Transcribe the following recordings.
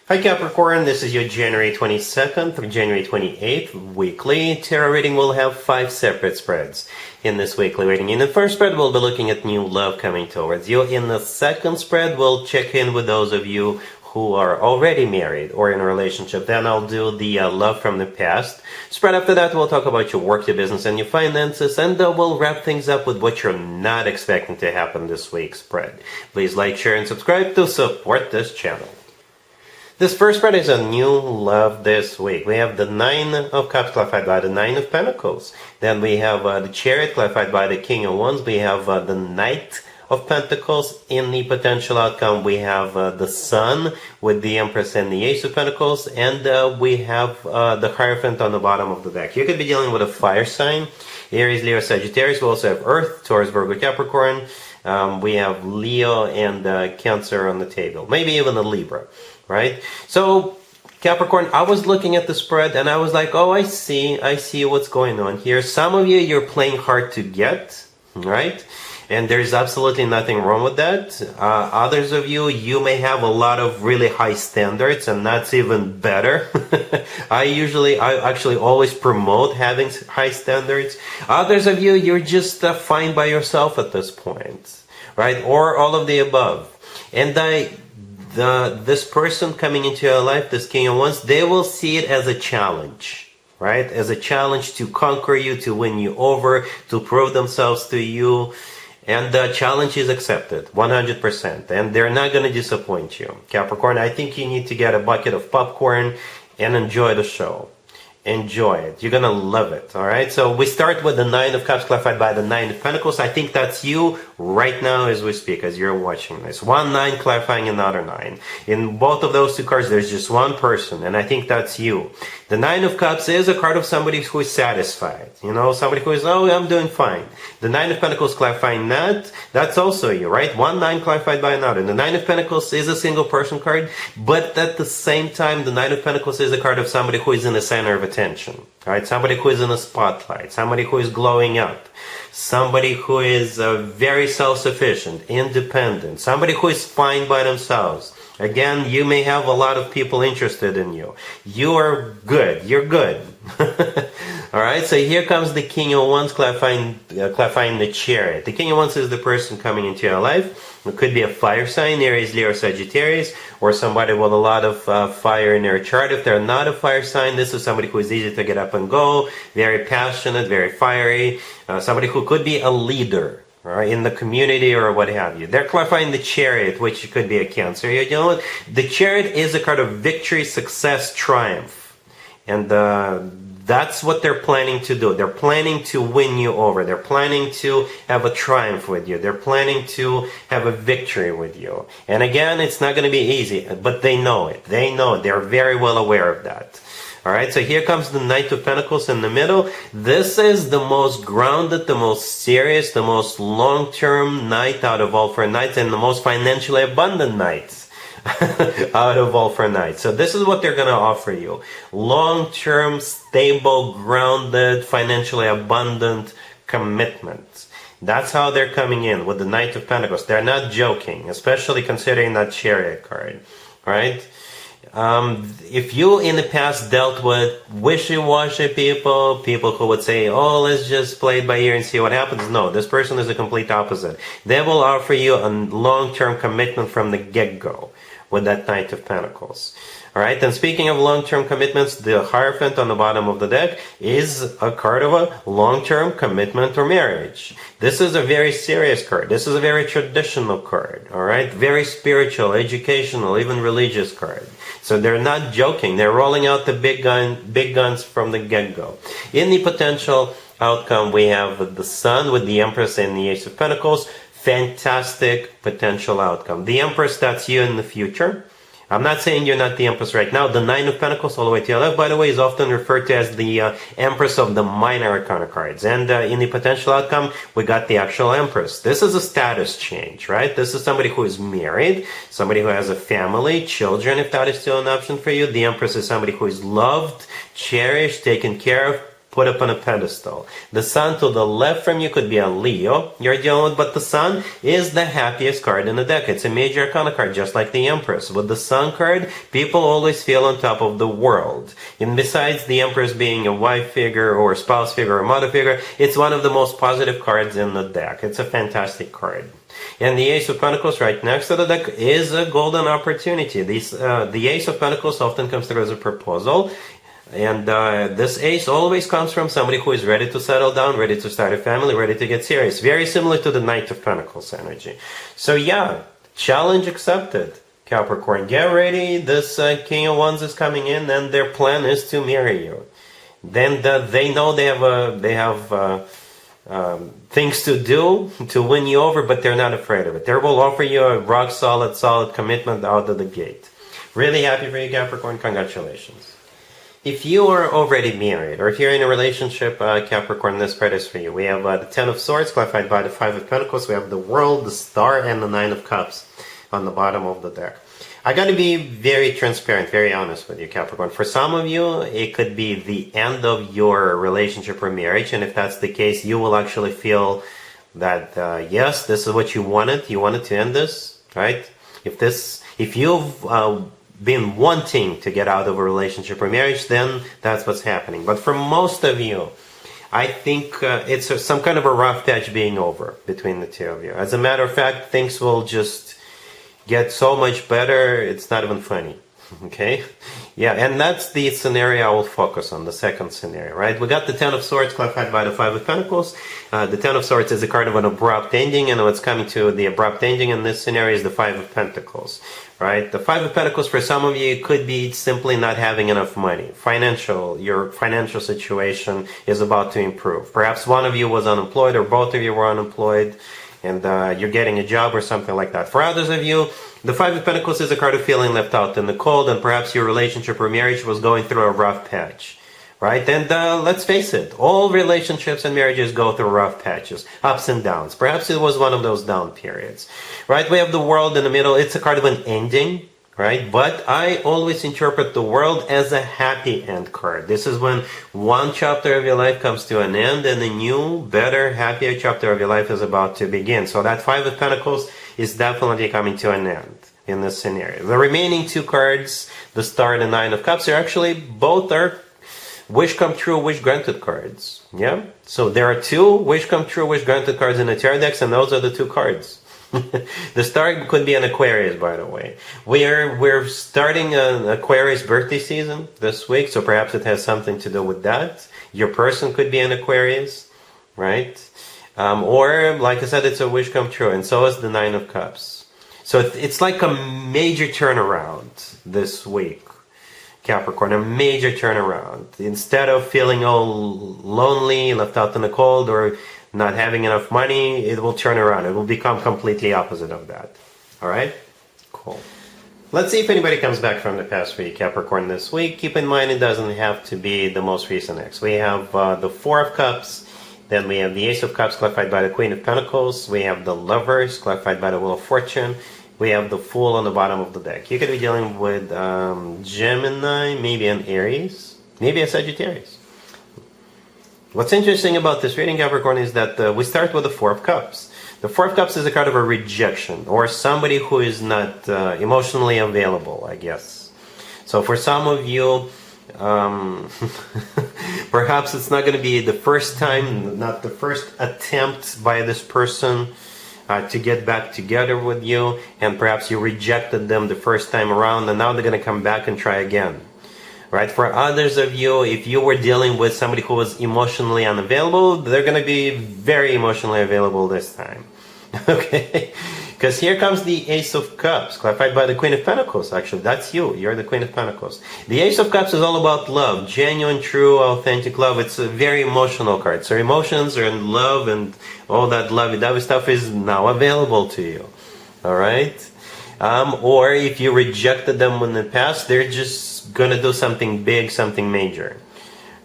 Hi Capricorn, this is your January 22nd through January 28th weekly tarot reading. We'll have 5 separate spreads in this weekly reading. In the first spread, we'll be looking at new love coming towards you. In the second spread, we'll check in with those of you who are already married or in a relationship. Then I'll do the love from the past. Spread after that, we'll talk about your work, your business, and your finances. And we'll wrap things up with what you're not expecting to happen this week's spread. Please like, share, and subscribe to support this channel. This first spread is a new love this week. We have the 9 of Cups clarified by the 9 of Pentacles. Then we have the Chariot clarified by the King of Wands. We have the Knight of Pentacles. In the potential outcome, we have the Sun with the Empress and the Ace of Pentacles. And we have the Hierophant on the bottom of the deck. You could be dealing with a fire sign. Aries, Leo, Sagittarius. We also have Earth, Taurus, Virgo, Capricorn. We have Leo and Cancer on the table. Maybe even a Libra. Right? So, Capricorn, I was looking at the spread and I was like, oh, I see what's going on here. Some of you, you're playing hard to get, right? And there's absolutely nothing wrong with that. Others of you, you may have a lot of really high standards, and that's even better. I actually always promote having high standards. Others of you, you're just fine by yourself at this point, right? Or all of the above. And this person coming into your life, this King of Wands, they will see it as a challenge, right? As a challenge to conquer you, to win you over, to prove themselves to you. And the challenge is accepted, 100%. And they're not going to disappoint you. Capricorn, I think you need to get a bucket of popcorn and enjoy the show. Enjoy it. You're going to love it. All right. So we start with the 9 of Cups clarified by the 9 of Pentacles. I think that's you right now as we speak, as you're watching this. 1 9 clarifying another 9. In both of those two cards, there's just one person, and I think that's you. The 9 of Cups is a card of somebody who is satisfied. You know, somebody who is, oh, I'm doing fine. The 9 of Pentacles clarifying that's also you, right? 1 9 clarified by another. And the 9 of Pentacles is a single person card, but at the same time, the 9 of Pentacles is a card of somebody who is in the center of attention, right? Somebody who is in the spotlight, somebody who is glowing up, somebody who is very self-sufficient, independent, somebody who is fine by themselves. Again, you may have a lot of people interested in you. You are good. You're good. All right, so here comes the King of Wands clarifying the Chariot. The King of Wands is the person coming into your life. It could be a fire sign, Aries, Leo, Sagittarius, or somebody with a lot of fire in their chart. If they're not a fire sign, this is somebody who is easy to get up and go, very passionate, very fiery, somebody who could be a leader. Right, in the community or what have you. They're clarifying the Chariot, which could be a Cancer. You know, the Chariot is a card of victory, success, triumph. And that's what they're planning to do. They're planning to win you over. They're planning to have a triumph with you. They're planning to have a victory with you. And again, it's not going to be easy, but they know it. They know it. They're very well aware of that. All right, so here comes the Knight of Pentacles in the middle. This is the most grounded, the most serious, the most long-term knight out of all 4 knights, and the most financially abundant knights out of all 4 knights. So this is what they're going to offer you. Long-term, stable, grounded, financially abundant commitment. That's how they're coming in with the Knight of Pentacles. They're not joking, especially considering that Chariot card, right? If you in the past dealt with wishy-washy people who would say, oh, let's just play it by ear and see what happens. No, this person is the complete opposite. They will offer you a long-term commitment from the get-go with that Knight of Pentacles. All right, and speaking of long-term commitments, the Hierophant on the bottom of the deck is a card of a long-term commitment or marriage. This is a very serious card. This is a very traditional card, all right? Very spiritual, educational, even religious card. So they're not joking. They're rolling out the big guns from the get-go. In the potential outcome, we have the Sun with the Empress and the Ace of Pentacles. Fantastic potential outcome. The Empress, that's you in the future. I'm not saying you're not the Empress right now. The 9 of Pentacles all the way to your left, by the way, is often referred to as the Empress of the minor arcana cards. And in the potential outcome, we got the actual Empress. This is a status change, right? This is somebody who is married, somebody who has a family, children, if that is still an option for you. The Empress is somebody who is loved, cherished, taken care of, put up on a pedestal. The sun to the left from you could be a Leo you're dealing with, but the sun is the happiest card in the deck. It's a major arcana card, just like the Empress. With the sun card, people always feel on top of the world. And besides the Empress being a wife figure or a spouse figure or mother figure, it's one of the most positive cards in the deck. It's a fantastic card. And the Ace of Pentacles right next to the deck is a golden opportunity. The Ace of Pentacles often comes through as a proposal. And this ace always comes from somebody who is ready to settle down, ready to start a family, ready to get serious. Very similar to the Knight of Pentacles energy. So yeah, challenge accepted. Capricorn, get ready. This King of Wands is coming in, and their plan is to marry you. Then they know they have things to do to win you over, but they're not afraid of it. They will offer you a rock solid commitment out of the gate. Really happy for you, Capricorn. Congratulations. If you are already married, or if you're in a relationship, Capricorn, this spread is for you. We have the Ten of Swords, clarified by the Five of Pentacles. We have the World, the Star, and the Nine of Cups on the bottom of the deck. I got to be very transparent, very honest with you, Capricorn. For some of you, it could be the end of your relationship or marriage, and if that's the case, you will actually feel that, yes, this is what you wanted to end this, right? If you've been wanting to get out of a relationship or marriage, then that's what's happening. But for most of you, I think it's some kind of a rough patch being over between the two of you. As a matter of fact, things will just get so much better, it's not even funny. Okay? Yeah, and that's the scenario I will focus on, the second scenario, right? We got the Ten of Swords clarified by the Five of Pentacles. The Ten of Swords is a card of an abrupt ending, and what's coming to the abrupt ending in this scenario is the Five of Pentacles, right? The Five of Pentacles, for some of you, could be simply not having enough money. Your financial situation is about to improve. Perhaps one of you was unemployed, or both of you were unemployed, and you're getting a job or something like that. For others of you, the Five of Pentacles is a card of feeling left out in the cold, and perhaps your relationship or marriage was going through a rough patch, right? And let's face it, all relationships and marriages go through rough patches, ups and downs. Perhaps it was one of those down periods, right? We have the World in the middle. It's a card of an ending, right? But I always interpret the World as a happy end card. This is when one chapter of your life comes to an end and a new, better, happier chapter of your life is about to begin. So that Five of Pentacles is definitely coming to an end in this scenario. The remaining two cards, the Star and the Nine of Cups, are actually both are wish come true, wish granted cards. Yeah? So there are two wish come true, wish granted cards in the tarot decks, and those are the two cards. The Star could be an Aquarius, by the way. We're starting an Aquarius birthday season this week, so perhaps it has something to do with that. Your person could be an Aquarius, right? Or, like I said, it's a wish come true, and so is the Nine of Cups. So it's like a major turnaround this week, Capricorn, a major turnaround. Instead of feeling all lonely, left out in the cold, or not having enough money, it will turn around. It will become completely opposite of that. All right? Cool. Let's see if anybody comes back from the past for you, Capricorn, this week. Keep in mind, it doesn't have to be the most recent ex. We have the Four of Cups. Then we have the Ace of Cups, clarified by the Queen of Pentacles. We have the Lovers, clarified by the Wheel of Fortune. We have the Fool on the bottom of the deck. You could be dealing with Gemini, maybe an Aries, maybe a Sagittarius. What's interesting about this reading, Capricorn, is that we start with the Four of Cups. The Four of Cups is a card of a rejection, or somebody who is not emotionally available, I guess. So for some of you, perhaps it's not going to be the first time, not the first attempt by this person to get back together with you, and perhaps you rejected them the first time around, and now they're going to come back and try again. Right? For others of you, if you were dealing with somebody who was emotionally unavailable, they're going to be very emotionally available this time. Okay? Because here comes the Ace of Cups, clarified by the Queen of Pentacles. Actually, that's you. You're the Queen of Pentacles. The Ace of Cups is all about love. Genuine, true, authentic love. It's a very emotional card. So emotions and love and all that lovey-dovey stuff is now available to you. All right? Or if you rejected them in the past, they're just going to do something big, something major.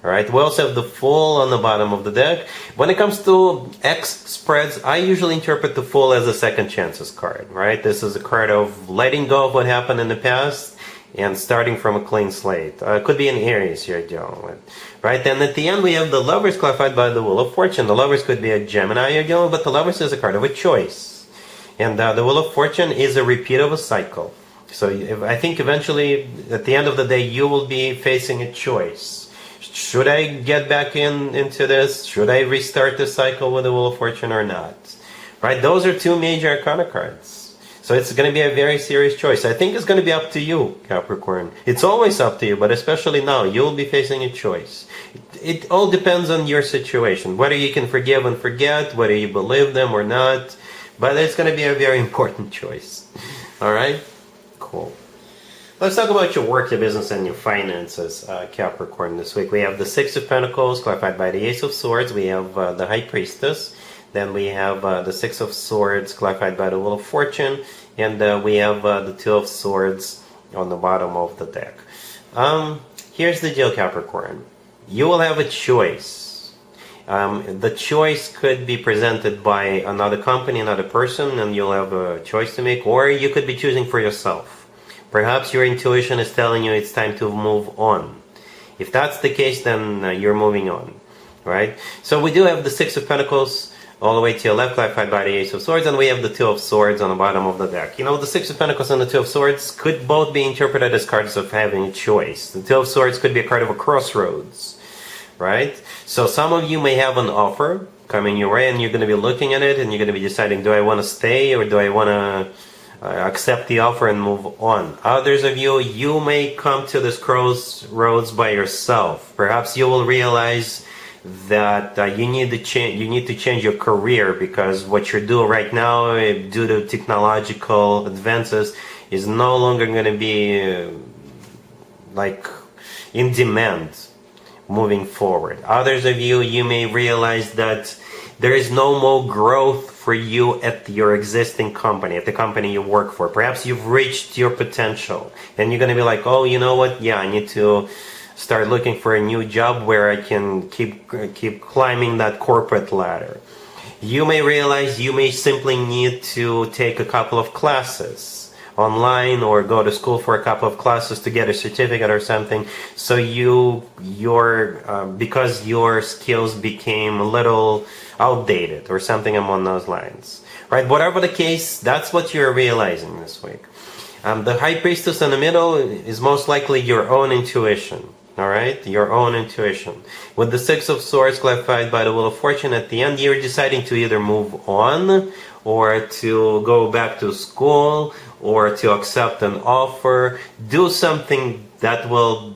All right, we also have the Fool on the bottom of the deck. When it comes to X spreads, I usually interpret the Fool as a second chances card, right? This is a card of letting go of what happened in the past and starting from a clean slate. Could be an Aries you're dealing with, right? And at the end we have the Lovers clarified by the Wheel of Fortune. The Lovers could be a Gemini you're dealing with, but the Lovers is a card of a choice. And the Wheel of Fortune is a repeat of a cycle. So I think eventually, at the end of the day, you will be facing a choice. Should I get back into this? Should I restart the cycle with the Wheel of Fortune or not? Right? Those are two major Arcana cards. So it's going to be a very serious choice. I think it's going to be up to you, Capricorn. It's always up to you, but especially now, you'll be facing a choice. It all depends on your situation, whether you can forgive and forget, whether you believe them or not. But it's going to be a very important choice. All right? Cool. Let's talk about your work, your business, and your finances, Capricorn. This week we have the Six of Pentacles, clarified by the Ace of Swords. We have the High Priestess. Then we have the Six of Swords, clarified by the Wheel of Fortune. And we have the Two of Swords on the bottom of the deck. Here's the deal, Capricorn. You will have a choice. The choice could be presented by another company, another person, and you'll have a choice to make. Or you could be choosing for yourself. Perhaps your intuition is telling you it's time to move on. If that's the case, then you're moving on. Right? So we do have the Six of Pentacles all the way to your left, clarified by the Ace of Swords, and we have the Two of Swords on the bottom of the deck. You know, the Six of Pentacles and the Two of Swords could both be interpreted as cards of having a choice. The Two of Swords could be a card of a crossroads, right? So some of you may have an offer coming your way, and you're going to be looking at it, and you're going to be deciding, do I want to stay, or do I want to accept the offer and move on? Others of you, you may come to this crossroads by yourself. Perhaps you will realize that you need to change your career, because what you're doing right now, due to technological advances, is no longer going to be like in demand moving forward. Others of you, you may realize that there is no more growth for you at your existing company, at the company you work for. Perhaps you've reached your potential, and you're going to be like, oh, you know what? Yeah, I need to start looking for a new job where I can keep climbing that corporate ladder. You may realize you may simply need to take a couple of classes online, or go to school for a couple of classes to get a certificate or something, so because your skills became a little outdated or something along those lines. Right? Whatever the case, that's what you're realizing this week. The High Priestess in the middle is most likely your own intuition. Alright, your own intuition. With the Six of Swords clarified by the Wheel of Fortune, at the end you're deciding to either move on, or to go back to school, or to accept an offer. Do something that will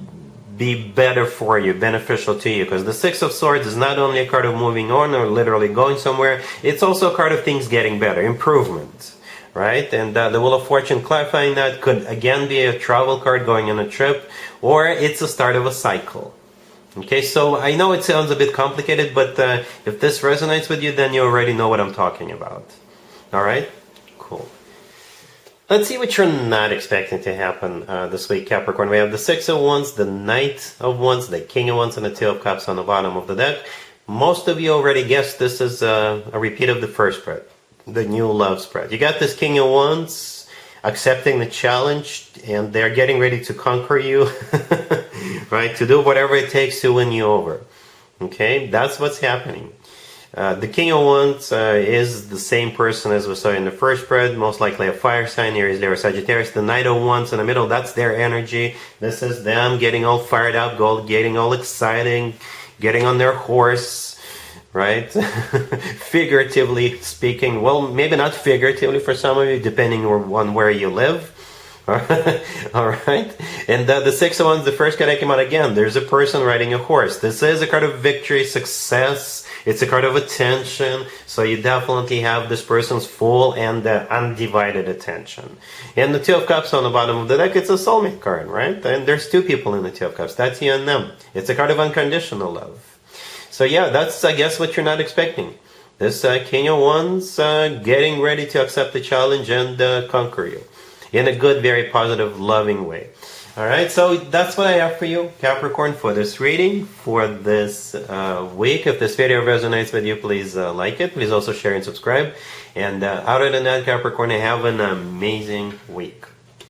be better for you, beneficial to you. Because the Six of Swords is not only a card of moving on or literally going somewhere, it's also a card of things getting better, improvement. Right? And the Wheel of Fortune clarifying that could again be a travel card, going on a trip, or it's the start of a cycle. Okay, so I know it sounds a bit complicated, but if this resonates with you, then you already know what I'm talking about. Alright? Cool. Let's see what you're not expecting to happen this week, Capricorn. We have the Six of Wands, the Knight of Wands, the King of Wands, and the Two of Cups on the bottom of the deck. Most of you already guessed this is a repeat of the first spread, the new love spread. You got this King of Wands accepting the challenge, and they're getting ready to conquer you, right? To do whatever it takes to win you over. Okay, that's what's happening. The King of Wands is the same person as we saw in the first spread, most likely a fire sign, Aries, Leo, Sagittarius. The Knight of Wands in the middle, that's their energy. This is them getting all fired up, getting all exciting, getting on their horse, right? Figuratively speaking. Well, maybe not figuratively for some of you, depending on where you live. Alright? And the Six of Wands, the first card that came out again, there's a person riding a horse. This is a card of victory, success. It's a card of attention. So you definitely have this person's full and undivided attention. And the Two of Cups on the bottom of the deck, it's a soulmate card, right? And there's two people in the Two of Cups. That's you and them. It's a card of unconditional love. So yeah, that's, I guess, what you're not expecting. This King of Wands getting ready to accept the challenge and conquer you. In a good, very positive, loving way. Alright, so that's what I have for you, Capricorn, for this reading, for this week. If this video resonates with you, please like it. Please also share and subscribe. And other than that, Capricorn, have an amazing week.